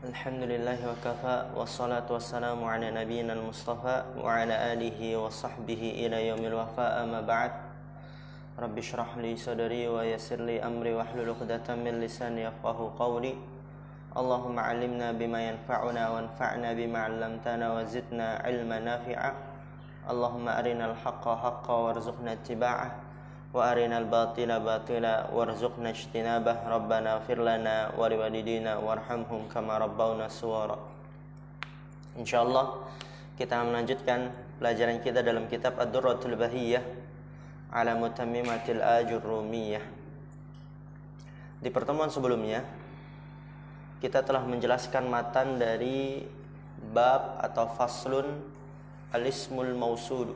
Alhamdulillahi wa kafa wassalatu wassalamu ala nabiyyina al-mustafa wa ala alihi wa sahbihi ila yaumil wafa amma ba'd. Rabbi shrah li sadri wa yassir li amri wahlul 'uqdatam min lisani yafqahu qawli. Allahumma 'allimna bima yanfa'una wanfa'na bima 'allamtana wa zidna 'ilman nafi'a. Allahumma arinal haqqa haqqan warzuqna ittiba'ah wa arinal batila batila warzuqna ijtinabah. Rabbana ighfir lana wa liwalidina warhamhum kama rabbawna shighara. Insyaallah kita melanjutkan pelajaran kita dalam kitab Ad-Durratul Bahiyah ala Mutammimatil Ajurrumiyah. Di pertemuan sebelumnya kita telah menjelaskan matan dari bab atau faslun al-ismul mausul.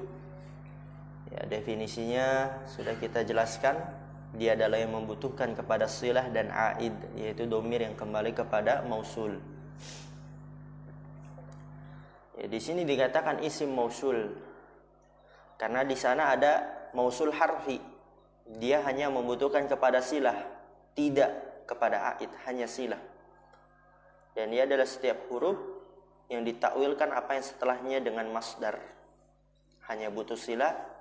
Ya, definisinya sudah kita jelaskan. Dia adalah yang membutuhkan kepada silah dan aid, yaitu domir yang kembali kepada mausul. Ya, di sini dikatakan isim mausul karena di sana ada mausul harfi. Dia hanya membutuhkan kepada silah, tidak kepada aid, hanya silah. Dan dia adalah setiap huruf yang ditakwilkan apa yang setelahnya dengan masdar. Hanya butuh silah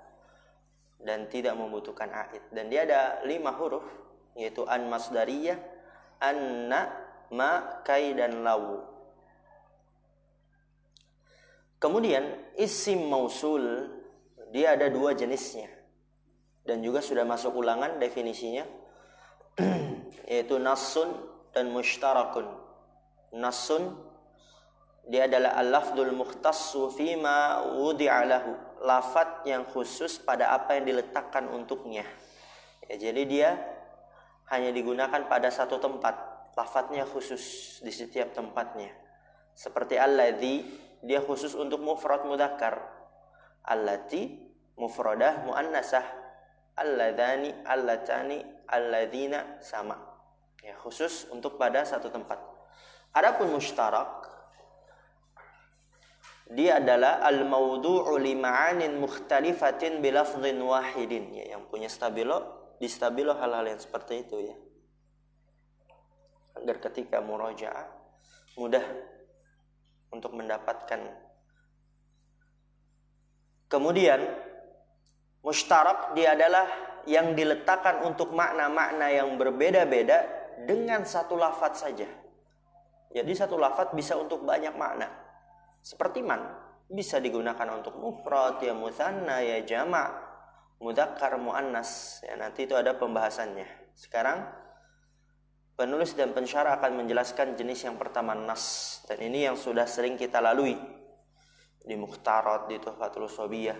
dan tidak membutuhkan aid. Dan dia ada 5 huruf, yaitu an masdariyah, anna, ma, kai, dan law. Kemudian isim mausul dia ada 2 jenisnya, dan juga sudah masuk ulangan definisinya yaitu nassun dan mushtarakun. Nassun dia adalah al-lafdul mukhtassu fima wudi'a lahu, lafadz yang khusus pada apa yang diletakkan untuknya. Ya, jadi dia hanya digunakan pada satu tempat, lafadznya khusus di setiap tempatnya. Seperti alladzi, dia khusus untuk mufrad mudzakkar. Allati mufradah muannasah. Alladzani, allatani, alladzina sama. Ya, khusus untuk pada satu tempat. Adapun mushtarak dia adalah al-mawdu'u li ma'anin mukhtalifatin bi lafdhin wahidin. Ya, yang punya di stabilo hal-hal yang seperti itu ya. Agar ketika murajaah mudah untuk mendapatkan. Kemudian mushtarak dia adalah yang diletakkan untuk makna-makna yang berbeda-beda dengan satu lafadz saja. Jadi satu lafadz bisa untuk banyak makna. Seperti man, bisa digunakan untuk mufrad, ya mutsanna, ya jama', mudzakkar, muannas. Ya, nanti itu ada pembahasannya. Sekarang penulis dan pensyarah akan menjelaskan jenis yang pertama, nas. Dan ini yang sudah sering kita lalui di Mukhtarat, di Tuhfatul Shobiyah.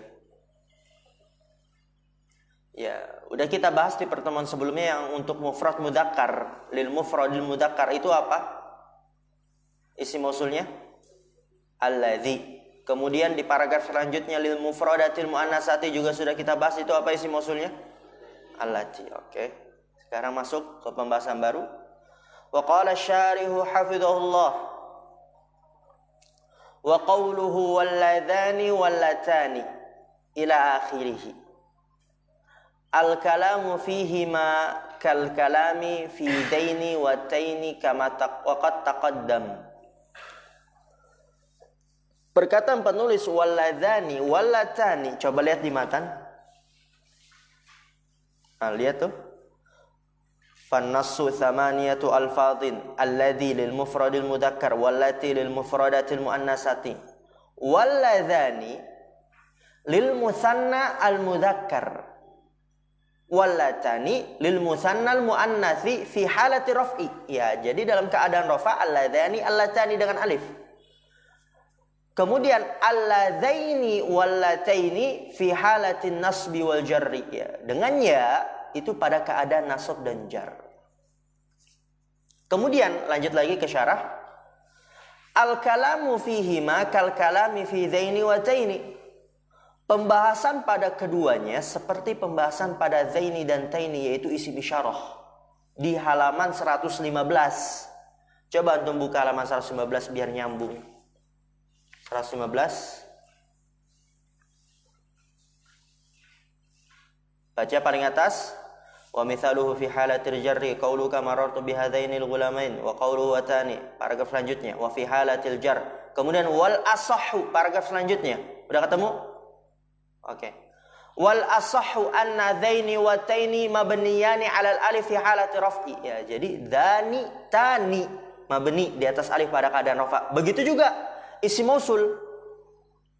Ya, udah kita bahas di pertemuan sebelumnya yang untuk mufrad mudzakkar, lil mufradil mudzakkar itu apa? Isim mausulnya alladzi. Kemudian di paragraf selanjutnya lil mufradatil muannasati juga sudah kita bahas, itu apa isim mausulnya? Allati. Oke. Sekarang masuk ke pembahasan baru. Wa qala syarihu hafizahullah wa qawluhu walladhani wallatani ila akhirih. Al kalamu fihima kal kalami fi daini wa taini kama qad taqaddam. Perkataan penulis walladhani wallatani, coba lihat di matan. Nah, lihat tuh. Fannassu thamaniyatu alfadhin alladhi lil mufradil mudzakkar wallati lil mufradatil muannasati walladhani lil musanna al mudzakkar wallatani lil musanna al muannatsi fi halati raf'i. Ya, jadi dalam keadaan rafa alladhani allatani dengan alif. Kemudian alladzaini wallataini fi halatin nasbi wal jarri. Ya, dengan ya itu pada keadaan nasab dan jar. Kemudian lanjut lagi ke syarah. Al kalamu fihima kal kalami fi dzaini wa taini. Pembahasan pada keduanya seperti pembahasan pada zaini dan taini, yaitu isim isyarah. Di halaman 115. Coba antum buka halaman 115 biar nyambung. 115. Baca paling atas. Wa mithaluhu fi halatil jarri qauluka marartu bihadzainil ghulamain wa qauluhu watani. Paragraf selanjutnya wa fi halatil jar. Kemudian wal asahhu, paragraf selanjutnya. Udah ketemu? Oke. Wal asahhu anna dzaini wa taini mabniyani 'alal alif fi halati raf'i. Ya, jadi dzani tani mabni di atas alif pada keadaan rafa. Begitu juga isim mausul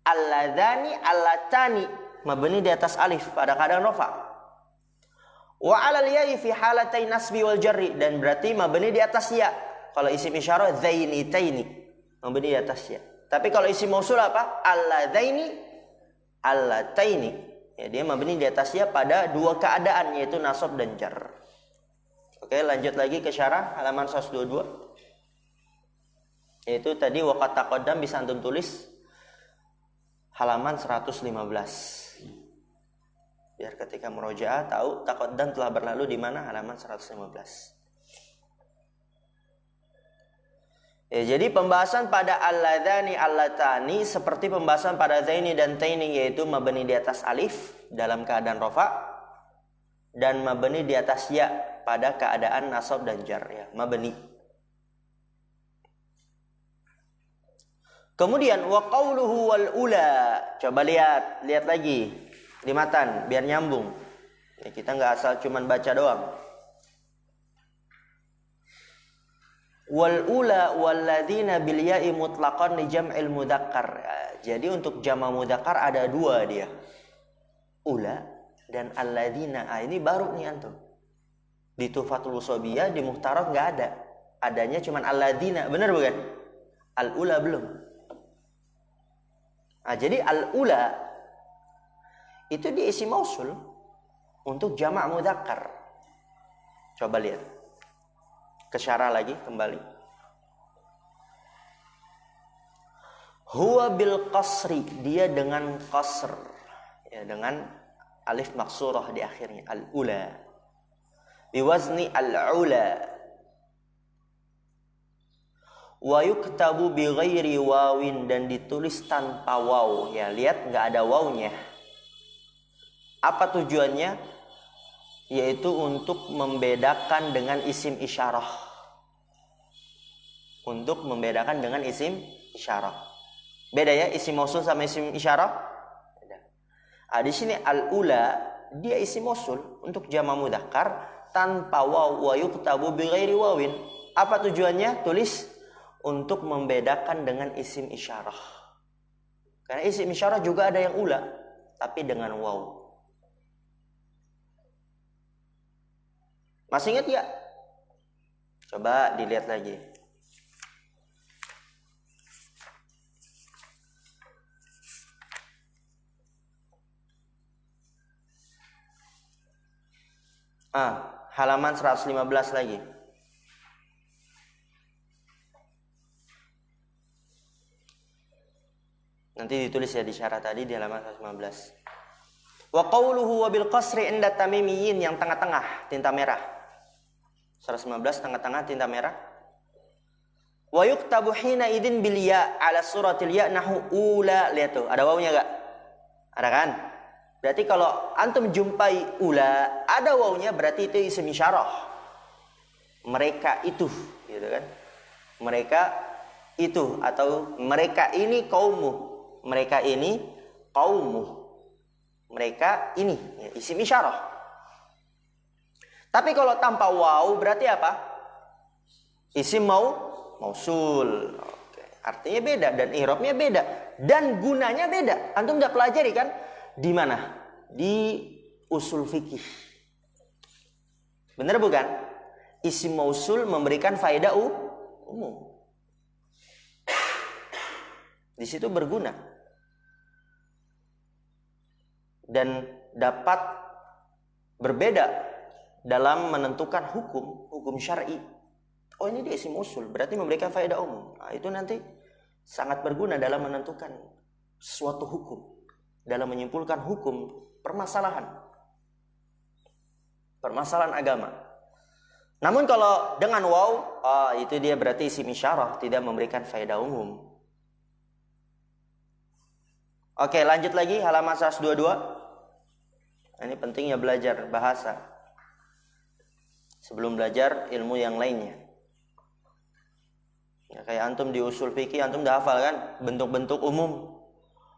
alladzani allatani mabni di atas alif pada keadaan rafa. Wa 'alal ya'i fi halatain nasbi wal jarri, dan berarti mabni di atas ya. Kalau isim isyarah dzaini taini mabni di atas ya. Tapi kalau isim mausul apa? Alladzaini allataini. Ya, dia mabni di atasnya pada dua keadaan, yaitu nasab dan jar. Oke, lanjut lagi ke syarah halaman 122. Yaitu tadi waqad taqaddam bisa antum tulis halaman 115. Biar ketika murojaah tahu taqaddam telah berlalu di mana, halaman 115. Ya, jadi pembahasan pada alladzani allatani seperti pembahasan pada zaini dan taini, yaitu mabni di atas alif dalam keadaan rafa dan mabni di atas ya pada keadaan nasab dan jar, ya, mabni. Kemudian wa qauluhu wal ula. Coba lihat lagi di matan biar nyambung. Ya, kita nggak asal cuman baca doang. Wal ula walladzina bil ya'i mutlaqan li jam'il mudzakkar. Jadi untuk jama' mudzakkar ada dua dia. Ula dan alladzina. Ini baru nih antum. Di Tuhfatul Usobiyah di Muhtarak enggak ada. Adanya cuman alladzina. Benar bukan? Al ula belum. Jadi al ula itu dia isim mausul untuk jama' mudzakkar. Coba lihat. Ke syarah lagi kembali. Huwa bil qasri, dia dengan qasr, ya, dengan alif maksurah di akhirnya, al ula biwazni al ula. Wa yuktabu bi ghairi wawin, dan ditulis tanpa waw. Ya, lihat nggak ada wawnya. Apa tujuannya? Yaitu untuk membedakan dengan isim isyarah. Untuk membedakan dengan isim isyarah. Beda ya isim mausul sama isim isyarah? Beda. Di sini al-ula dia isim mausul untuk jama' mudzakkar tanpa waw, wa yuktabu bi ghairi wawin. Apa tujuannya? Tulis untuk membedakan dengan isim isyarah. Karena isim isyarah juga ada yang ula tapi dengan waw. Masih ingat ya? Coba dilihat lagi. Halaman 115 lagi. Nanti ditulis ya di syarah tadi di halaman 115. Wa qawluhu wa bil qasri inda tamimiyin, yang tengah-tengah tinta merah. 115 tengah-tengah tinta merah. Wa yuktabu hina idin bil ya ala suratil ya nahu ula. Lihat tuh, ada wawunya enggak? Ada kan? Berarti kalau antum jumpai ula ada wawunya, berarti itu isim isyarah. Mereka itu, gitu kan? Mereka itu, atau mereka ini kaummu. Mereka ini kaummu. Mereka ini, ya, isim isyarah. Tapi kalau tanpa waw berarti apa? Isim mausul. Oke. Artinya beda dan i'rabnya beda dan gunanya beda. Antum udah pelajari kan? Di mana? Di usul fikih. Benar bukan? Isim mausul memberikan faedah umum. Di situ berguna. Dan dapat berbeda dalam menentukan hukum syar'i. Oh, ini dia isim mausul, berarti memberikan faedah umum. Nah, itu nanti sangat berguna dalam menentukan suatu hukum, dalam menyimpulkan hukum permasalahan agama. Namun kalau dengan waw, itu dia berarti isim isyarah, tidak memberikan faedah umum. Oke, lanjut lagi halaman 122. Ini pentingnya belajar bahasa. sebelum belajar ilmu yang lainnya. Ya, kayak antum di usul fikih, antum udah hafal kan bentuk-bentuk umum.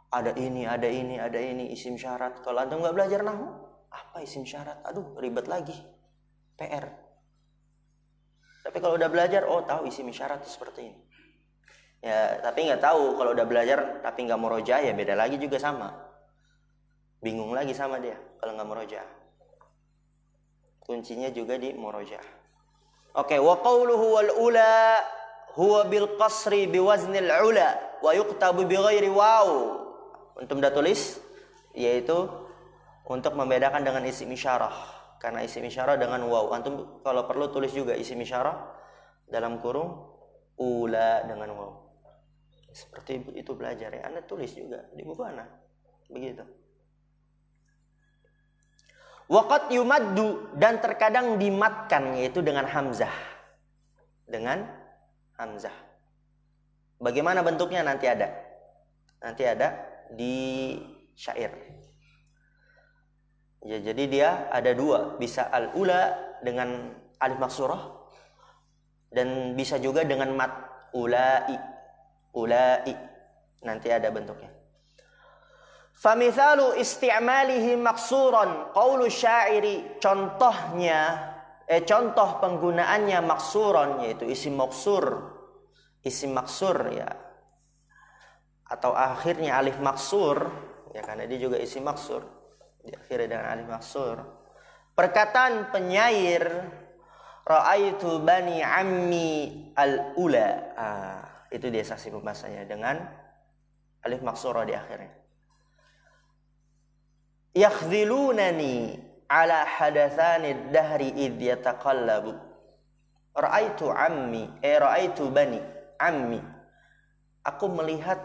Ada ini, ada ini, ada ini, isim syarat. Kalau antum nggak belajar nahwu, apa isim syarat? Aduh, ribet lagi. PR. Tapi kalau udah belajar, oh tahu isim syarat itu seperti ini. Ya, tapi nggak tahu kalau udah belajar tapi nggak murojaah, ya beda lagi juga sama. Bingung lagi sama dia kalau nggak murojaah. Kuncinya juga di murojaah. Oke, wa qawluhu wal ula huwa bil qasri bi waznil ula wa yuktabu bi ghairi waw. Antum udah tulis, yaitu untuk membedakan dengan isim isyarah. Karena isim isyarah dengan waw. Antum kalau perlu tulis juga isim isyarah dalam kurung ula dengan waw. Seperti itu belajar ya. Anda tulis juga di buku Anda. Begitu. Waqat yumaddu, dan terkadang dimatkan, yaitu dengan hamzah. Dengan hamzah. Bagaimana bentuknya nanti ada. Nanti ada di syair. Ya, jadi dia ada dua, bisa al-ula dengan alif maksurah dan bisa juga dengan mat ulai. Ulai nanti ada bentuknya. Famithalu isti'malihi maksuran qaulu syairi, contoh penggunaannya maksuran, yaitu isim maksur ya, atau akhirnya alif maksur ya, karena dia juga isim maksur diakhiri dengan alif maksur. Perkataan penyair ra'aitu bani ammi al-ula, itu dia saksi pembahasannya dengan alif maksurah di akhirnya. Yakhdhilunani ala hadathani dahri idh yataqallabu. Ra'aitu ammi, ra'aitu bani ammi. Aku melihat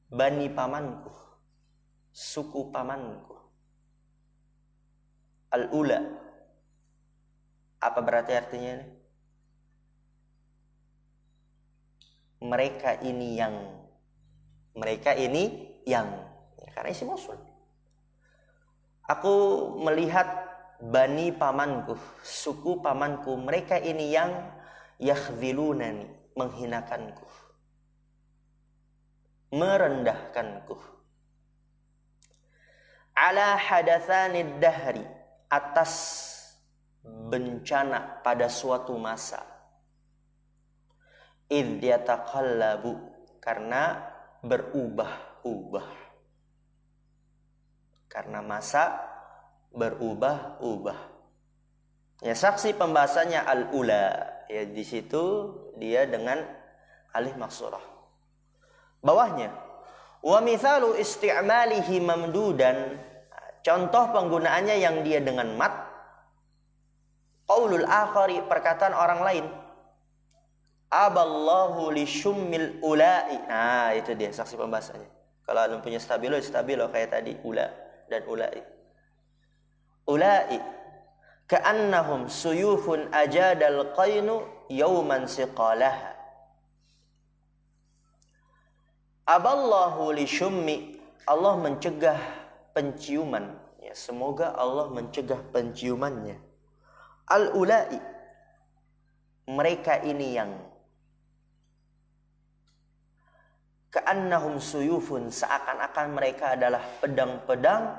bani pamanku, suku pamanku. Al-ula. Apa berarti artinya ini? Mereka ini yang. Ya, karena isim mausul. Aku melihat bani pamanku, suku pamanku, mereka ini yang yakhdhilunani, menghinakanku, merendahkanku. Ala hadatsanid dahri, atas bencana pada suatu masa. Idh yataqallabu, karena berubah-ubah. Karena masa berubah-ubah. Ya, saksi pembahasannya al-ula. Ya, di situ dia dengan alif maksurah. Bawahnya, wa mithalu isti'malihi mamdudan, contoh penggunaannya yang dia dengan mat. Qaulul akhari, perkataan orang lain. Aballahu li syummil ulai. Nah, itu dia saksi pembahasannya. Kalau anda punya stabilo kayak tadi ula dan ulai. Ulai ka'annahum suyufun ajadal qainu yawman siqalaha. Aballahu li syummi, Allah mencegah penciuman. Ya, semoga Allah mencegah penciumannya. Al-ulai, mereka ini yang. Ka'annahum suyufun, seakan-akan mereka adalah pedang-pedang.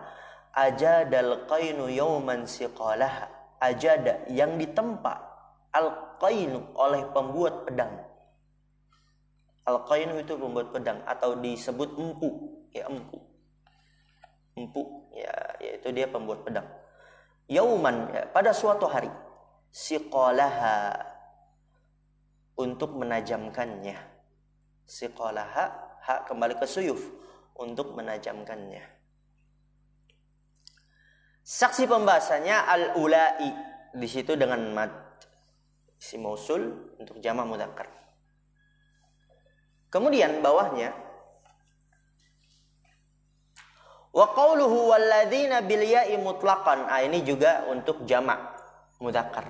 Ajadal qainu yawman siqalaha, ajada yang ditempa, al-qainu oleh pembuat pedang. Al-qainu itu pembuat pedang, atau disebut empu, ya empu. Empu, ya yaitu dia pembuat pedang. Yauman, ya, pada suatu hari. Siqalaha, untuk menajamkannya. Siqalaha, hak kembali ke suyuf, untuk menajamkannya. Saksi pembahasannya al-ulai, di situ dengan mad isim mausul untuk jamak mudzakkar. Kemudian bawahnya, wa qauluhu walladzina bil ya'i mutlaqan. Ini juga untuk jamak mudzakkar.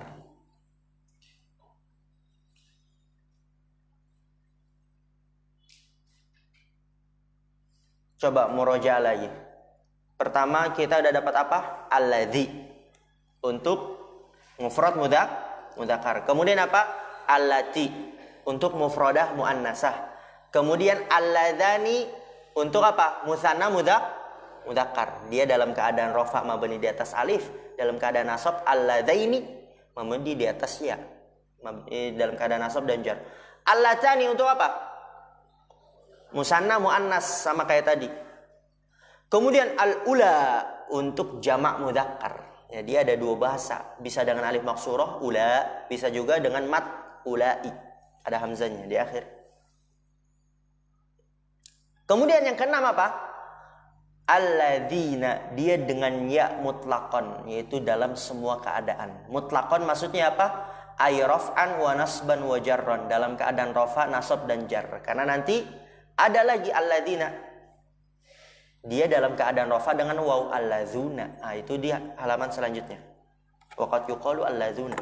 Coba murojaah lagi. Pertama kita udah dapat apa? Alladzi untuk mufrad mudzakkar. Kemudian apa? Allati untuk mufradah muannasah. Kemudian alladzani untuk apa? Musanna mudzakkar. Dia dalam keadaan rafa mabni di atas alif, dalam keadaan nasab alladzaini mabni di atas ya. Dalam keadaan nasab dan jar. Allatani untuk apa? Musanna muannas sama kayak tadi. Kemudian al-ula untuk jamak mudzakkar. Ya, dia ada dua bahasa, bisa dengan alif maksurah ula, bisa juga dengan mat ulai. Ada hamzanya di akhir. Kemudian yang keenam apa? Alladzina, dia dengan ya mutlaqan, yaitu dalam semua keadaan. Mutlaqan maksudnya apa? Ay raf'an wa nasban wa jarran, dalam keadaan rafa, nasab dan jar. Karena nanti ada lagi alladzina, dia dalam keadaan rafa dengan waw allazuna. Nah, itu dia halaman selanjutnya. Waqad yuqalu allazuna.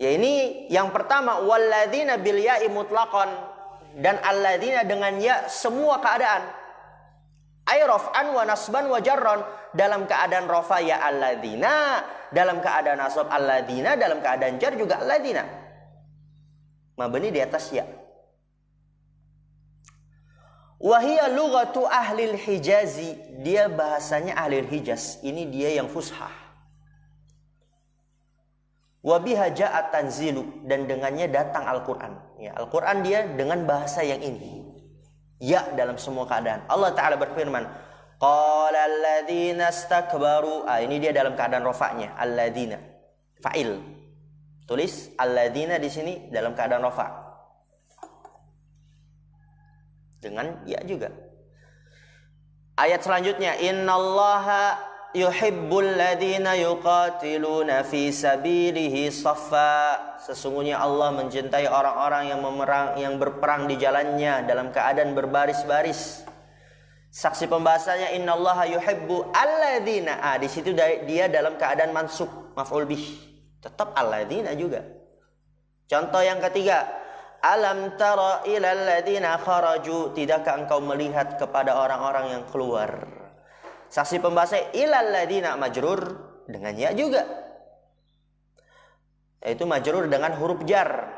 Ya, ini yang pertama walladzina bil ya'i mutlaqan, dan alladzina dengan ya semua keadaan. Ay raf'an wa nasban wa jarran, dalam keadaan rafa ya alladzina, dalam keadaan nasab alladzina, dalam keadaan jar juga alladzina. Mabni di atas ya. Wahia lughatu ahlil hijazi, dia bahasanya ahlil hijaz. Ini dia yang fushah. Wabiha ja'at tanzilu, dan dengannya datang Al-Quran. Ya, Al-Quran dia dengan bahasa yang ini. Ya dalam semua keadaan. Allah Ta'ala berfirman, qala alladzina istakbaru. Ini dia dalam keadaan rafa'nya, alladzina. Fa'il. Tulis alladzina di sini dalam keadaan rafa'. Dengan ya juga. Ayat selanjutnya, innallaha yuhibbul ladzina yuqatiluna fi sabilihi shaffa. Sesungguhnya Allah mencintai orang-orang yang berperang di jalannya dalam keadaan berbaris-baris. Saksi pembahasannya innallaha yuhibbu alladzina. Di situ dia dalam keadaan mansub, maf'ul bih. Tetap alladzina juga. Contoh yang ketiga, alam tara ilal ladzina kharaju, tidakkah engkau melihat kepada orang-orang yang keluar. Saksi pembahasannya ilal ladzina majrur dengan ya juga. Yaitu majrur dengan huruf jar.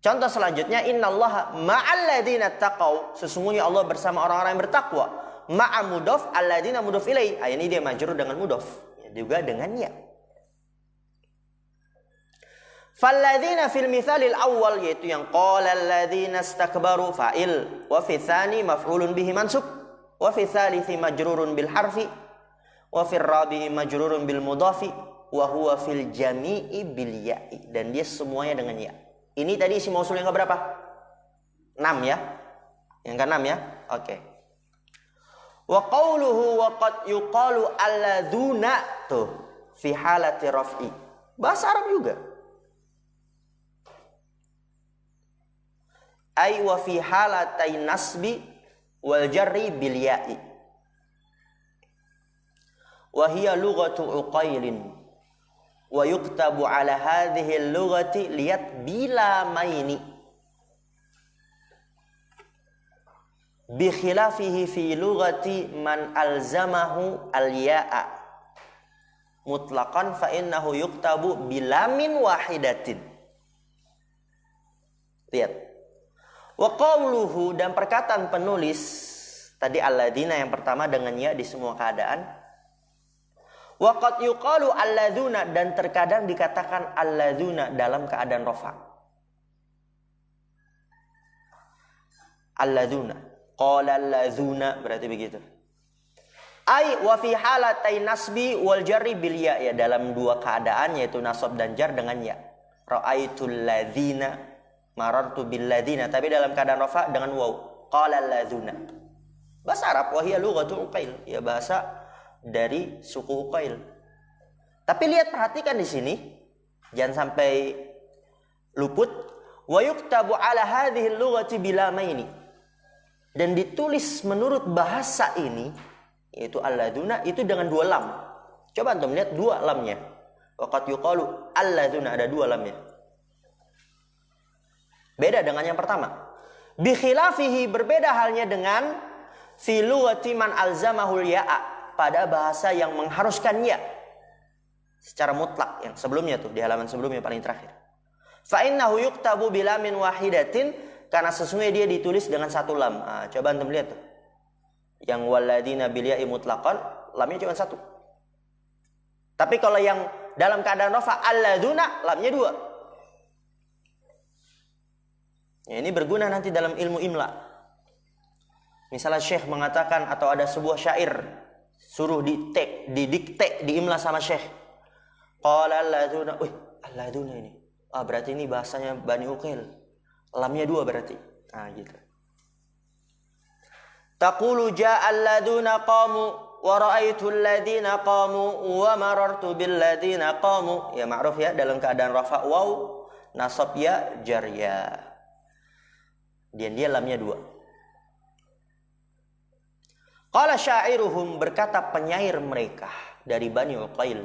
Contoh selanjutnya innallaha ma'al ladzina taqau, sesungguhnya Allah bersama orang-orang yang bertakwa. Ma'a mudhaf alladzina mudhaf ilaih. Ini dia majrur dengan mudhaf, juga dengan ya. Falladzina fil mithalil awwal, yaitu yang qala alladzina istakbaru fa'il, wa fi tsani maf'ulun bihi mansub, wa fi tsalithi majrurun bil harfi, wa fi rabi'i majrurun bil mudhafi, wa huwa fil jami'i bil ya'i, dan dia semuanya dengan ya. Ini tadi isim mausul yang keberapa? 6 ya. Yang ke-6 ya. Oke. Wa qawluhu wa qad yuqalu alladzuna, tuh fi halati raf'i. Bahasa Arab juga. Ay wa fi halatai nasbi wal jarri bil ya'i. Wa hiya lughatu uqailin. Wa yuktabu ala hadhihi lughati lihat bila maini. Bi khilafihi fi lughati man alzamahu al ya'a mutlaqan fa innahu yuktabu bilamin wahidatin. Lihat. Wa qawluhu, dan perkataan penulis tadi alladzina yang pertama dengan ya di semua keadaan. Wa qad yuqalu alladzuna, dan terkadang dikatakan alladzuna dalam keadaan rafa. Alladzuna, qala alladzuna, berarti begitu. Ai wa fi halatai nasbi wal jarri bil ya, ya dalam dua keadaan yaitu nasab dan jar dengan ya. Ra'aitul ladzina, marartu bil ladzina, tapi dalam keadaan rafa dengan waw. Qala alladzuna. Bahasa Arab, wa hiya lughatul uqail, ya bahasa dari suku Uqail. Tapi lihat, perhatikan di sini, jangan sampai luput. Wa yuktabu ala hadhihi lughati bilamaini, dan ditulis menurut bahasa ini yaitu alladzuna itu dengan dua lam. Coba antum lihat dua lamnya. Wa qad yuqalu alladzuna, ada dua lamnya. Beda dengan yang pertama. Bi khilafihi, berbeda halnya dengan fi lughati man alzamahul ya'a, pada bahasa yang mengharuskan ya. secara mutlak yang sebelumnya tuh di halaman sebelumnya paling terakhir. Fa innahu yuktabu bilamin wahidatin, karena sesungguhnya dia ditulis dengan satu lam. Coba antum lihat tuh. Yang waladina bil ya'i mutlaqan, lamnya cuma satu. Tapi kalau yang dalam keadaan rafa alladzuna, lamnya dua. Ya, ini berguna nanti dalam ilmu imla. Misalnya syekh mengatakan atau ada sebuah syair suruh didikte, diimla sama syekh. Qala alladzuna, alladzuna ini. Berarti ini bahasanya Bani Uqail. Lamnya dua berarti. Gitu. Taqulu ja'a alladzuna qamu wa ra'aitu alladzina qamu wa marartu bil ladzina qamu. Ya ma'ruf ya, dalam keadaan rafa waw, nasab ya, jar ya. Dan dia lamnya dua. Qala syairuhum, berkata penyair mereka dari Bani Uqail.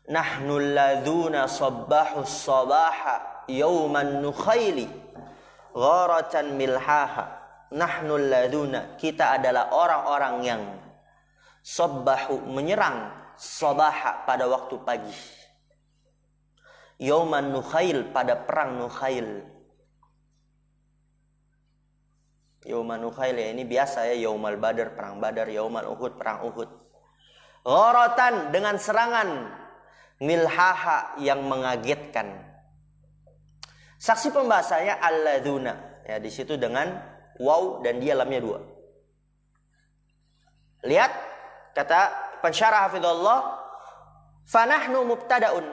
Nahnu alladzuna sabbahus sabaha yawman nukhaili gharatan milhaha. Nahnu alladzuna, kita adalah orang-orang yang sabbahu, menyerang sabaha pada waktu pagi. Yawman nukhail, pada perang Nukhail. Yawman Nukhail ya, ini biasa ya, Yawmal Badar, perang Badar, Yawmal Uhud, perang Uhud. Gharatan, dengan serangan, milhaha, yang mengagetkan. Saksi pembahasannya alladzuna, ya di situ dengan waw dan dia lamnya dua. Lihat kata pensyarah hafizallah, fanahnu mubtadaun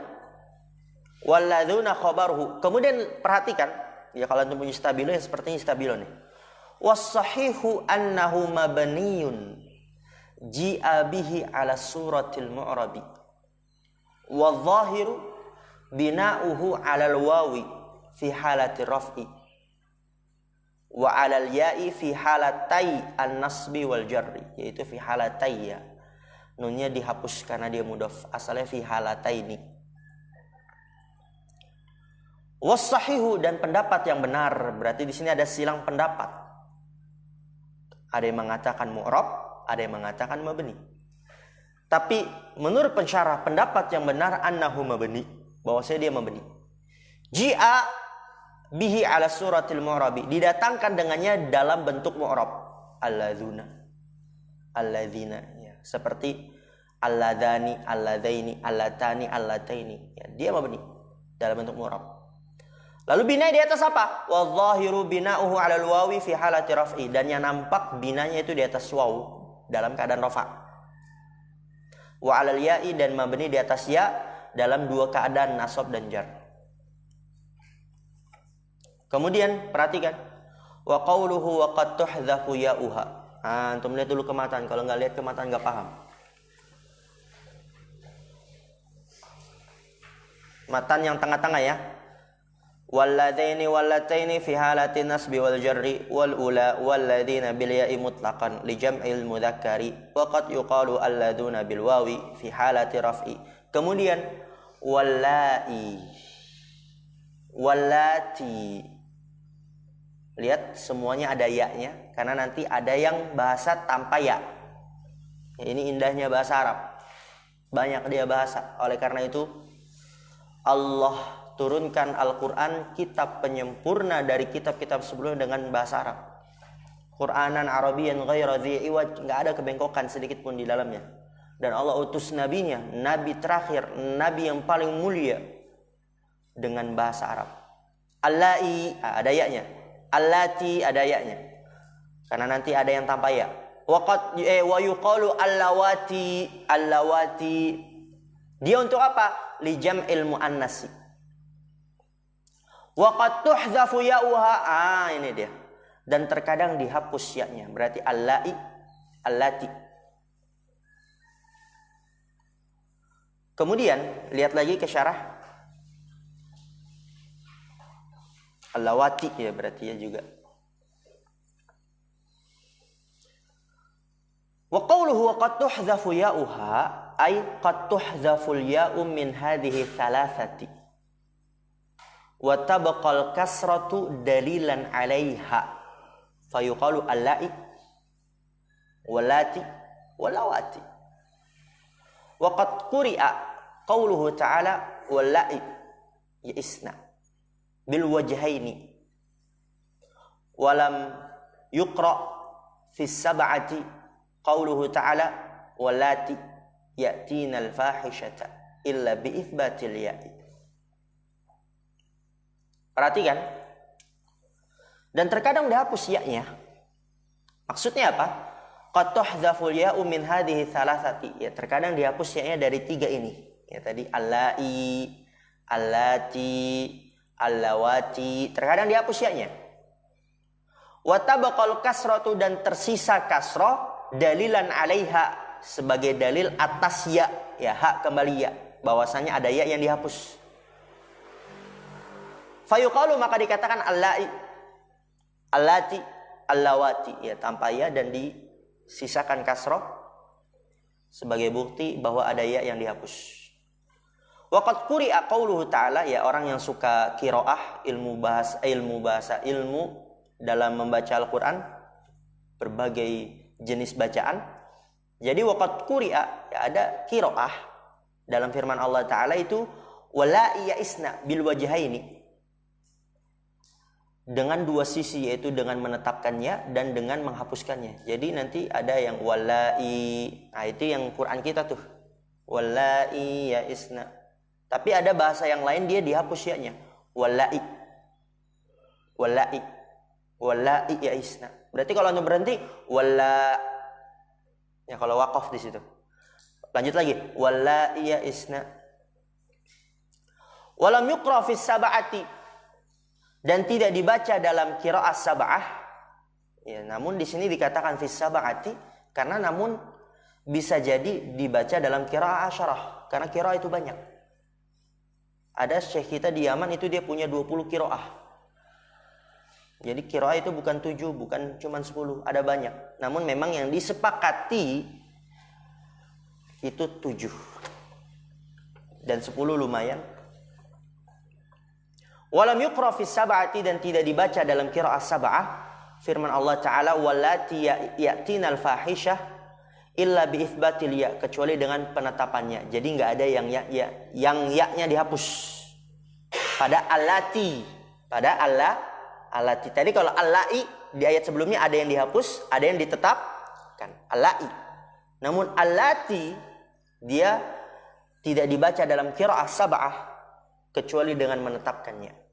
walladzuna khabaruhu. Kemudian perhatikan, ya kalau antum punya stabilo yang seperti ini stabilo nih. Was-sahihu annahu mabniyun ji'a bihi ala suratil mu'rabi. Wadh-dhahiru bina'uhu 'ala al-wawi fi halati raf'i wa 'ala al-ya'i fi halatai an-nasbi wal jarri, yaitu fi halatai ya. Nunnya dihapus karena dia mudhaf, asalnya fi halataini. Was-sahihu, dan pendapat yang benar, berarti di sini ada silang pendapat. Ada yang mengatakan mu'rab, ada yang mengatakan mabni. Tapi menurut pensyarah, pendapat yang benar annahu mabni, bahwasanya dia mabni. Ji'a bihi ala suratil mu'rabi, didatangkan dengannya dalam bentuk mu'rab. Alladzuna, alladzina, ya. Seperti alladzani, alladzaini, allatani, allataini, ya, dia mabni dalam bentuk mu'rab. Lalu bina di atas apa? Wadh-dhahiru bina'uhu 'ala al-wawi fi halati raf'i, dan yang nampak binanya itu di atas waw dalam keadaan rafa'. Wa 'alal ya'i, dan mabni di atas ya dalam dua keadaan nasab dan jar. Kemudian perhatikan, wa qauluhu wa qad tuhdhafu ya'uha. Antum lihat dulu kemataan, kalau enggak lihat kemataan enggak paham. Matan yang tengah-tengah ya. Walladaini wallataini fi halati nasbi wal jarri wal ula walladina bil ya'i mutlaqan li jam'il mudzakkari wa qad yuqalu alladuna bil wawi fi halati raf'i. Kemudian wallai, wallati, lihat semuanya ada ya-nya karena nanti ada yang bahasa tanpa ya. Ini indahnya bahasa Arab, banyak dia bahasa. Oleh karena itu Allah turunkan Al-Quran, kitab penyempurna dari kitab-kitab sebelumnya, dengan bahasa Arab. Qur'anan Arabiyan ghaira dhi iwaj, enggak ada kebengkokan sedikit pun di dalamnya. Dan Allah utus nabinya, nabi terakhir, nabi yang paling mulia, dengan bahasa Arab. Allai, ada ya-nya. Allati, ada ya-nya. Karena nanti ada yang tanpa ya. Wa yuqalu allawati, allawati. Dia untuk apa? Li jam'il muannasi. Wa qad tuhzafu ya'uha, ini dia. Dan terkadang dihapus ya-nya, berarti allai, allati. Kemudian lihat lagi ke syarah. Allawati ya berarti ya juga. Wa qawluhu wa qad tuhzafu ya'uha, ay qad tuhzafu al-ya'u min hadhihi thalathati. Wa tabaqal kasratu dalilan 'alaiha. Fayuqalu allai, wallati, wallawati. Wa qad quri'a qauluhu ta'ala wallahi ya'isna bil wajhaini walam yuqra fi sab'ati qauluhu ta'ala wallati ya'tina al-fahishata illa bi itsbatil ya'i. Perhatikan. Dan terkadang dihapus ya-nya. Maksudnya apa? Qad tuhdzaful ya'u min hadhihi thalathati. Ya, terkadang dihapus ya-nya dari 3 ini. Ya tadi allai, allati, allawati. Terkadang dihapus ya-nya. Wa tabaqal kasratu, dan tersisa kasrah dalilan 'alaiha, sebagai dalil atas ya, ya hak kembali ya, bahwasanya ada ya yang dihapus. Fayuqalu, maka dikatakan allai, allati, allawati, ya tanpa ya dan disisakan kasrah sebagai bukti bahwa ada ya yang dihapus. Waqad quri'a qauluhu ta'ala, ya orang yang suka qiraah, ilmu bahasa, ilmu dalam membaca Al-Qur'an, berbagai jenis bacaan. Jadi waqad quri'a, ya ada qiraah dalam firman Allah Ta'ala itu wala'i ya'isna bil wajhaini, dengan 2 sisi, yaitu dengan menetapkannya dan dengan menghapuskannya. Jadi nanti ada yang wala'i, nah itu yang Quran kita tuh, wala'i ya'isna. Tapi ada bahasa yang lain dia dihapus ya-nya, wala'i, wala'i, wala'i ya'isna. Berarti kalau anda berhenti wala, ya kalau waqaf di situ. Lanjut lagi, wala'i ya'isna. Walam yuqra fis sab'ati, dan tidak dibaca dalam qiraah sab'ah. Ya, namun di sini dikatakan fis sab'ati karena namun bisa jadi dibaca dalam qiraah asyarah, karena qiraah itu banyak. Ada syekh kita di Yaman itu dia punya 20 qiraah. Jadi qiraah itu bukan 7, bukan cuma 10, ada banyak. Namun memang yang disepakati itu 7. Dan 10 lumayan. Walam yuqra fis sab'ati, dan tidak dibaca dalam qiraah sab'ah firman Allah Ta'ala wallati ya'tinal fahishah illa bi itsbatil ya, kecuali dengan penetapannya. Jadi enggak ada yang ya-nya dihapus pada allati, pada allati. Tadi kalau allai di ayat sebelumnya ada yang dihapus, ada yang ditetapkan, allai. Namun allati dia tidak dibaca dalam qiraah sab'ah kecuali dengan menetapkannya.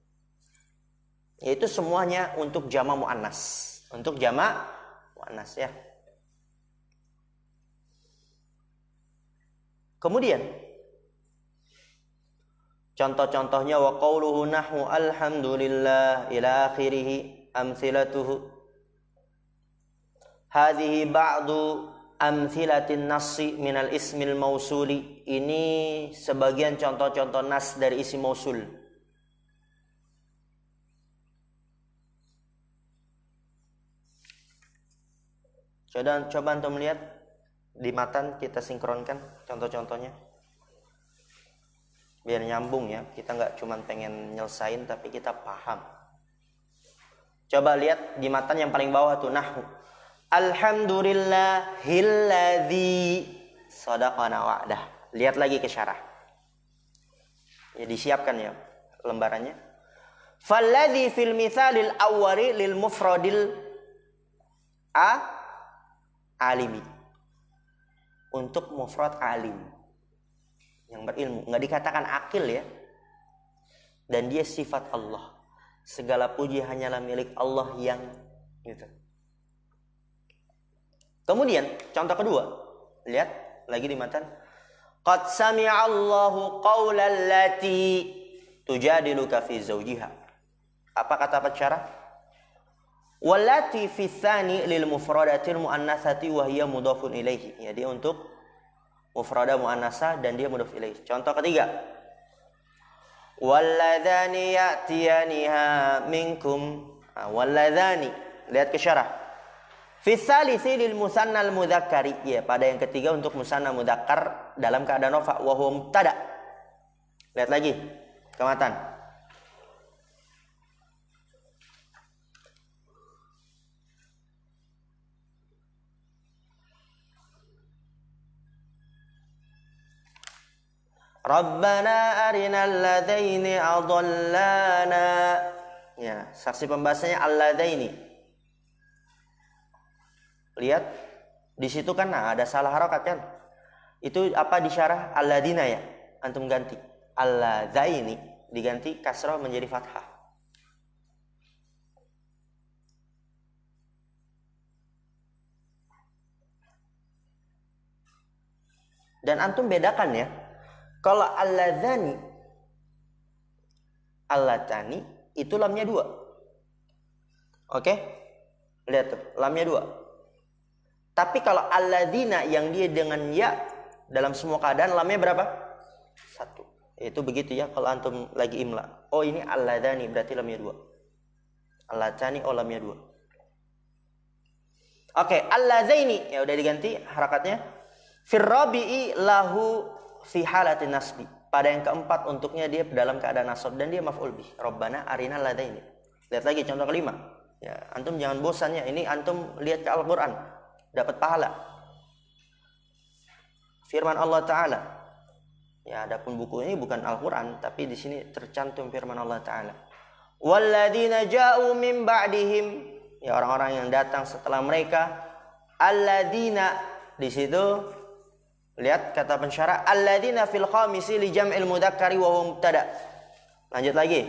Yaitu semuanya untuk jama' muannas, untuk jama' muannas ya. Kemudian contoh-contohnya wa qauluhu nahwu alhamdulillah ila akhirih amthilatuhu. Hadhihi ba'du amthilatin nassi minal ismil mausuli. Ini sebagian contoh-contoh nas dari isim mausul. Coba antum melihat di matan, kita sinkronkan contoh-contohnya biar nyambung ya. Kita nggak cuma pengen nyelesain tapi kita paham. Coba lihat di matan yang paling bawah tuh, nahwu alhamdulillahilladzi sadaqana wa'dah. Lihat lagi ke syarah ya, disiapkan ya lembarannya. Falladzi fil mithalil awwali lil mufradil alimi, untuk mufrad alim yang berilmu, nggak dikatakan akil ya. Dan dia sifat Allah, segala puji hanyalah milik Allah yang gitu. Kemudian contoh kedua, lihat lagi di matan, qad sami'allahu qaulal lati tujadiluka fi zawjiha. Apa kata pensyarah? Wallati fi tsani lil mufradatil muannatsati wa hiya mudhafun ilaihi. Ya, dia untuk mufradah muannasah dan dia mudhaf ilaihi. Contoh ketiga, walladzani ya'tiyaniha minkum. Walladzani, lihat ke syarah. Fi tsalisi lil musannal mudzakkari. Ya, pada yang ketiga untuk musanna mudzakkar dalam keadaan rafa wa huwa mubtada. Lihat lagi ke matan. Rabbana arinal ladaini adallana. Ya, saksi pembahasannya alladaini. Lihat di situ kan ada salah harokat kan? Itu apa disyarah alladina ya? Antum ganti alladaini diganti kasrah menjadi fathah. Dan antum bedakan ya. Kalau alladzani, allatani itu lamnya 2. Oke? Lihat tuh, lamnya 2. Tapi kalau alladzina yang dia dengan ya dalam semua keadaan lamnya berapa? 1. Itu begitu ya kalau antum lagi imla. Oh ini alladzani berarti lamnya 2. Allatani oh lamnya 2. Oke, alladzaini ya udah diganti harakatnya. Firrabi'i lahu fi halatin nasbi. Pada yang keempat untuknya dia dalam keadaan nasab dan dia maf'ul bih. Rabbana arinal ladaini. Lihat lagi contoh kelima. Ya, antum jangan bosan ya. Ini antum lihat ke Al-Qur'an, dapat pahala. Firman Allah Ta'ala. Ya, adapun buku ini bukan Al-Qur'an, tapi di sini tercantum firman Allah Ta'ala. Walladzina ja'u min ba'dihim. Ya, orang-orang yang datang setelah mereka. Alladzina di situ lihat kata pensyarah alladzina fil khamisi li jam'il mudzakkari wa huwa mubtada. Lanjut lagi.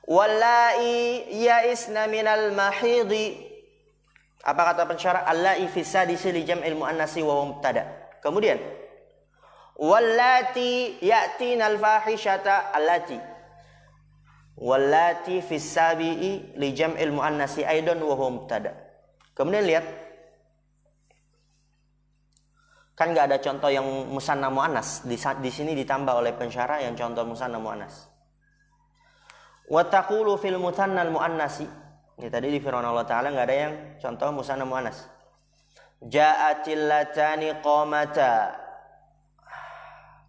Wallai ya'isna minal mahidi. Apa kata pensyarah? Allai fi sadisi li jam'il muannasi wa huwa mubtada. Kemudian wallati ya'tinal fahishata allati. Wallati fi sabi'i li jam'il muannasi aidan wa huwa mubtada. Kemudian lihat kan nggak ada contoh yang musanna muannas di sini ditambah oleh pensyarah yang contoh musanna muannas. Wa taqulu fil mutannal muannasi. Ini tadi di firman Allah Taala nggak ada yang contoh musanna muannas. Ja'atil latani qamata.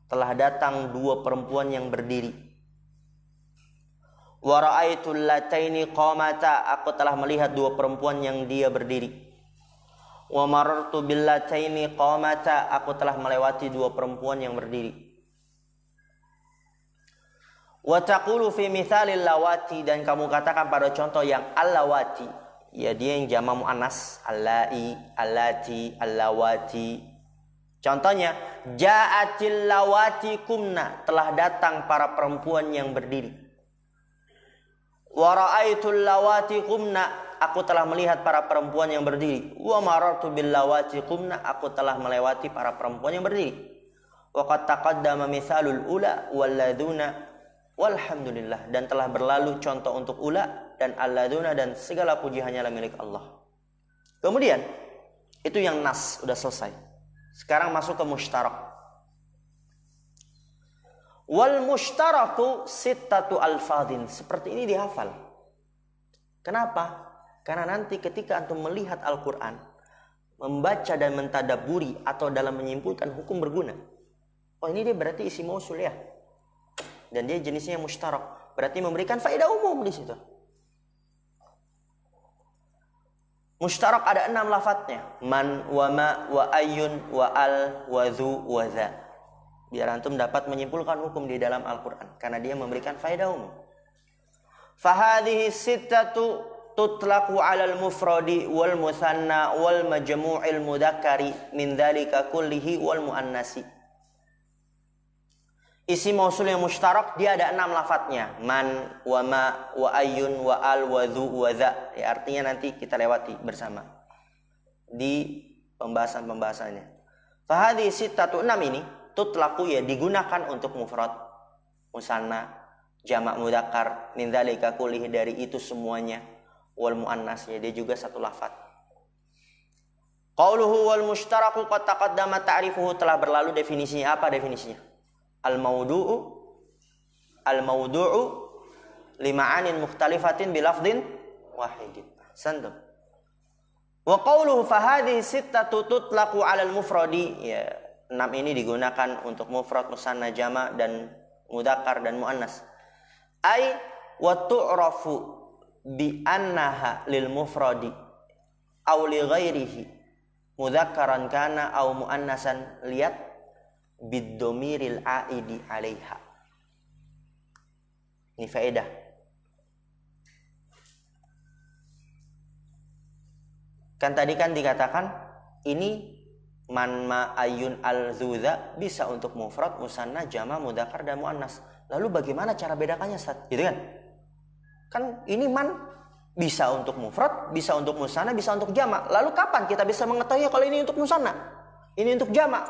Telah datang 2 perempuan yang berdiri. Wa ra'aitul lataini qamata. Aku telah melihat 2 perempuan yang dia berdiri. Wa marartu billataini qamata. Aku telah melewati 2 perempuan yang berdiri. Wa taqulu fi mithalil lawati. Dan kamu katakan pada contoh yang allawati. Ya dia yang jama' muannas. Allai, allati, allawati. Contohnya ja'atil lawati kumna. Telah datang para perempuan yang berdiri. Wa ra'aitul lawati kumna. Aku telah melihat para perempuan yang berdiri. Wa marartu bil lawati qumna. Aku telah melewati para perempuan yang berdiri. Wa qad taqaddama mithalul ula wal laduna walhamdulillah. Dan telah berlalu contoh untuk ula dan al-laduna dan segala puji hanyalah milik Allah. Kemudian itu yang nas udah selesai. Sekarang masuk ke mushtarak. Wal mushtaraku sittatu alfadhin. Seperti ini dihafal. Kenapa? Karena nanti ketika antum melihat Al-Quran, membaca dan mentadaburi atau dalam menyimpulkan hukum berguna. Oh ini dia berarti isi mausul ya. Dan dia jenisnya mushtarak. Berarti memberikan faedah umum di situ. Mushtarak ada 6 lafadznya. Man, wa ma, wa ayyun, wa al, wa dhu, wa dha. Biar antum dapat menyimpulkan hukum di dalam Al-Quran. Karena dia memberikan faedah umum. Fahadhihi sittatu tutlaqu 'alal mufradi wal mutsanna wal majmu'il mudzakkari min dzalika kullihi wal muannasi. Isi mausul yang mushtarak dia ada 6 lafadznya. Man, wa ma, wa ayyun, wa al, wa dhu, wa dha. Ya, artinya nanti kita lewati bersama di pembahasan-pembahasannya. Fahadhihi sittatu 6 ini tutlaqu ya digunakan untuk mufrad, musanna, jamak mudzakkar min dzalika kullihi dari itu semuanya. Wal muannas ya dia juga satu lafaz. Qauluhu wal mushtaraku qad taqaddama ta'rifuhu telah berlalu definisinya. Apa definisinya? Al maudu'u lima'anin mukhtalifatin bilafdin wahidin. Santum. Wa qauluhu fahadhihi sittatu tutlaqu 'alal mufradi ya 6 ini digunakan untuk mufrad, musanna, jama' dan mudzakkar dan muannas. Ai wa tu'rafu bi annaha lil mufradi aw li ghairihi mudzakkaran kana aw muannasan. Lihat biddomiril aidi alaiha. Ini faedah. Kan tadi kan dikatakan ini man ma ayun al-zuza bisa untuk mufrad, musanna, jama, mudzakkar dan muannas. Lalu bagaimana cara bedakannya, Ustaz? Gitu kan? Kan ini man bisa untuk mufrad, bisa untuk musanna, bisa untuk jama. Lalu kapan kita bisa mengetahui kalau ini untuk musanna, ini untuk jama,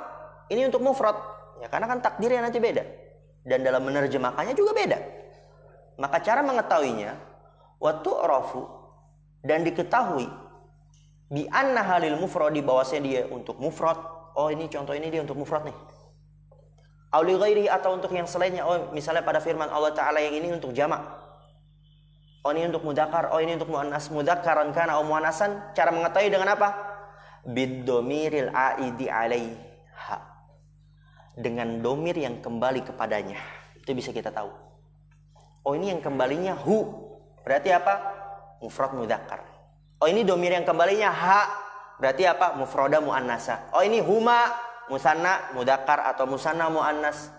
ini untuk mufrad? Ya karena kan takdirnya nanti beda. Dan dalam menerjemahkannya juga beda. Maka cara mengetahuinya waktu rafu dan diketahui bi anna halil mufradi, bahwasanya dia untuk mufrad. Oh ini contoh ini dia untuk mufrad nih. Au li ghairihi, atau untuk yang selainnya. Oh misalnya pada firman Allah Ta'ala yang ini untuk jamak. Oh ini untuk mudzakkar, oh ini untuk muannas, mudzakkaran kana au muannasan. Cara mengetahui dengan apa? Biddomiril aidi alaiha, dengan domir yang kembali kepadanya. Itu bisa kita tahu. Oh ini yang kembalinya hu, berarti apa? Mufrad mudzakkar. Oh ini domir yang kembalinya ha, berarti apa? Mufrada muannasa. Oh ini huma, musanna mudzakkar atau musanna muannas.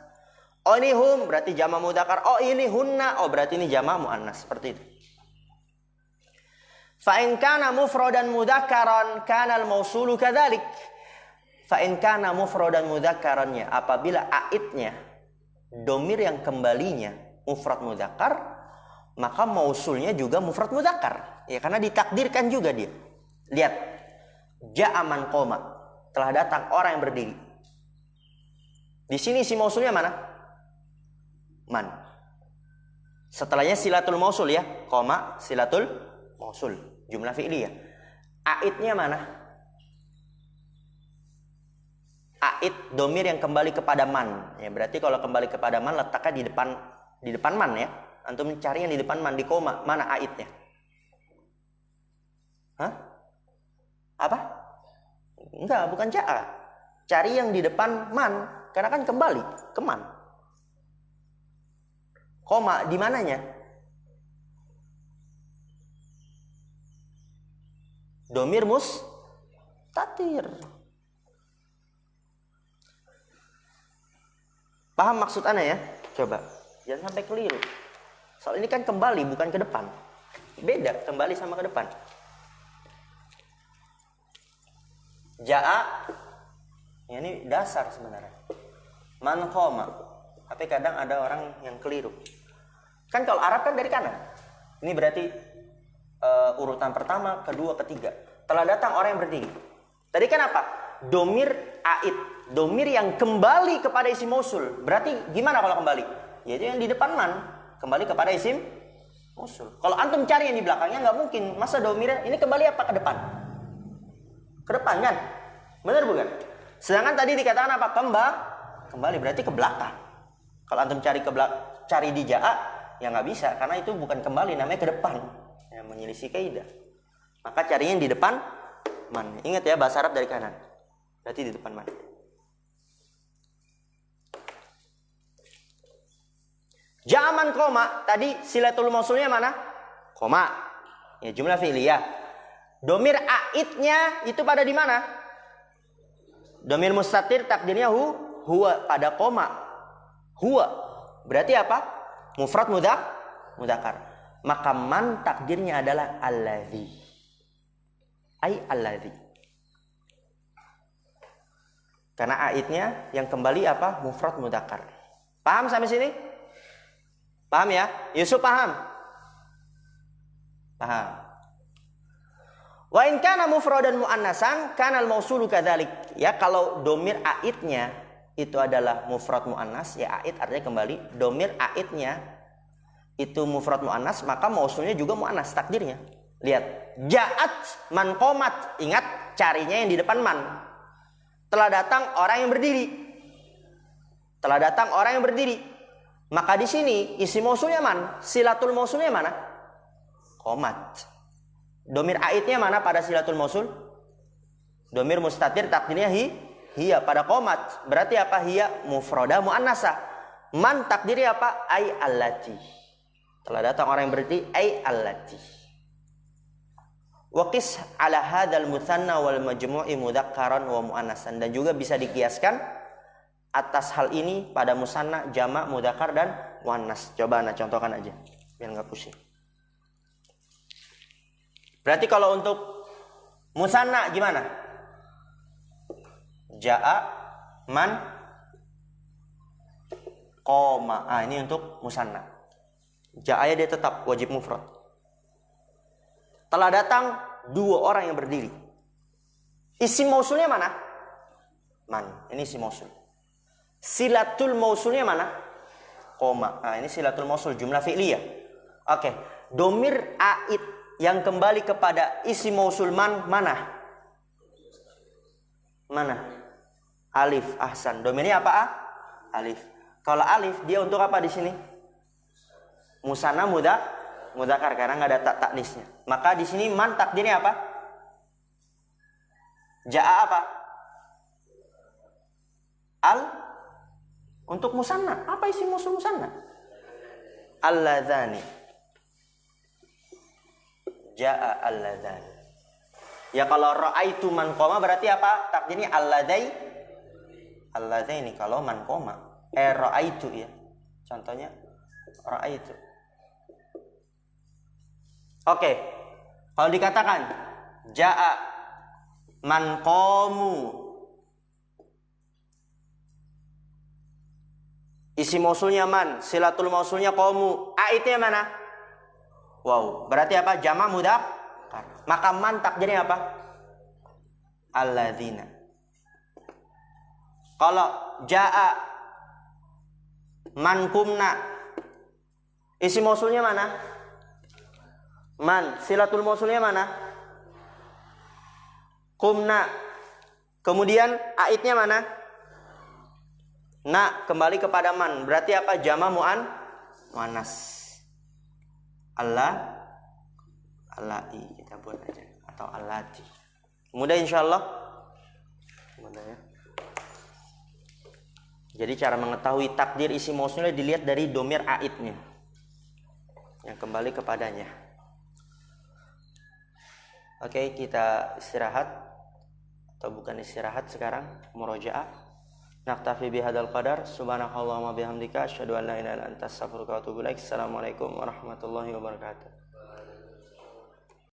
Oh ini hum, berarti jama mudzakkar. Oh ini hunna, oh berarti ini jama muannas. Seperti itu. Fa in kana mufradan mudzakkaran kana al-mausulu kadzalik. Fa in kana mufradan mudzakkarannya, apabila aidnya domir yang kembalinya mufrad mudzakkar, maka mausulnya juga mufrad mudzakkar. Ya karena ditakdirkan juga dia. Lihat. Ja'a man qoma, telah datang orang yang berdiri. Di sini si mausulnya mana? Man. Setelahnya silatul mausul ya, qoma silatul mausul, jumlah fi'liyah. Aidnya mana? Aid domir yang kembali kepada man. Ya berarti kalau kembali kepada man letaknya di depan man ya. Antum cari yang di depan man, di koma, mana aidnya? Hah? Apa? Enggak, bukan ja'a. Cari yang di depan man, karena kan kembali ke man. Koma di mananya? Domir mustatir. Paham maksud ana ya? Coba, jangan sampai keliru. Soal ini kan kembali, bukan ke depan. Beda kembali sama ke depan. Ja'a, ya ini dasar sebenarnya. Man qoma. Tapi kadang ada orang yang keliru. Kan kalau Arab kan dari kanan. Ini berarti urutan pertama, kedua, ketiga. Telah datang orang yang berdiri. Tadi kan apa? Domir aid. Domir yang kembali kepada isim mausul. Berarti gimana kalau kembali? Yaitu yang di depan man. Kembali kepada isim mausul. Kalau antum cari yang di belakangnya nggak mungkin. Masa domirnya ini kembali apa ke depan? Ke depan kan? Benar bukan? Sedangkan tadi dikatakan apa? Kembali berarti ke belakang. Kalau antum cari di ja'a, ya nggak bisa. Karena itu bukan kembali, namanya ke depan. Ya, menyelisih kaidah. Maka carinya yang di depan man. Ingat ya, bahasa Arab dari kanan. Berarti di depan man. Jaman koma, tadi silatul mausulnya mana? Koma. Ya, jumlah fi'liyah. Domir aidnya itu pada di mana? Domir mustatir takdirnya huwa pada koma. Huwa. Berarti apa? Mufrad mudzakkar. Maka man takdirnya adalah alladzi. Ai alladzi. Karena aidnya yang kembali apa? Mufrad mudzakkar. Paham sampai sini? Paham ya? Yusuf paham? Paham. Wa in kana mufradan muannasan kana al-mausulu kadzalik. Ya kalau domir aidnya itu adalah mufrad muannas, ya aid artinya kembali. Domir aidnya itu mufrad muannas, maka mausulnya juga muannas takdirnya. Lihat, ja'at man qomat. Ingat carinya yang di depan man. Telah datang orang yang berdiri. Telah datang orang yang berdiri. Maka di sini isi mausulnya man? Silatul mausulnya mana? Qomat. Domir aidnya mana pada silatul mausul? Domir mustatir takdirnya hiya pada qomat. Berarti apa? Hiya mufroda muannasa. Man takdirnya apa? Ai allati. Telah datang orang yang berdiri ai allati. Waqis ala hadzal mutsanna wal majmu'i mudzakkaran wa muannasan. Dan juga bisa dikiaskan atas hal ini pada musanna, jamak, mudzakkar dan muannas. Coba Anda contohkan aja biar enggak pusing. Berarti kalau untuk musanna gimana? Ja'a, man, qoma. Ini untuk musanna. Ja'a dia tetap wajib mufrad. Telah datang 2 orang yang berdiri. Isim mausulnya mana? Man. Ini isim mausul. Silatul mausulnya mana? Qoma. Ini silatul mausul, jumlah fi'liyah. Oke. Domir aid yang kembali kepada isim mausul man mana? Mana? Alif. Ahsan. Domirnya apa? Alif. Kalau alif dia untuk apa di sini? Musanna mudzakkar karena nggak ada taknisnya. Maka di sini man takdirnya apa? Ja'a apa? Al untuk musanna. Apa isim mausul musanna? Alladzani. Ja'a alladzani. Ya kalau ra'aitu man qoma berarti apa? Takdirnya alladzai. Alladzaini kalau man qoma. Ra'aitu ya. Contohnya ra'aitu. Oke. Kalau dikatakan ja'a man qamu. Isi mausulnya man, silatul mausulnya qamu. Aidnya mana? Wow, berarti apa? Jama' mudzakkar. Maka man takdirnya apa? Alladzina. Kalau ja'a man kumna, isi mausulnya mana? Man, silatul mausulnya mana? Kumna. Kemudian aidnya mana? Na, kembali kepada man. Berarti apa? Jama' muannas. Allati kita buat aja atau allati. Mudah insyaallah. Mudah ya. Jadi cara mengetahui takdir isi mausulnya dilihat dari domir aidnya yang kembali kepadanya. Oke, kita istirahat atau bukan istirahat sekarang, murojaah. Naktafi bihadzal qadar. Subhanakallahumma bihamdika asyhadu an la ilaha illa anta astaghfiruka wa atubu ilaik. Assalamualaikum warahmatullahi wabarakatuh.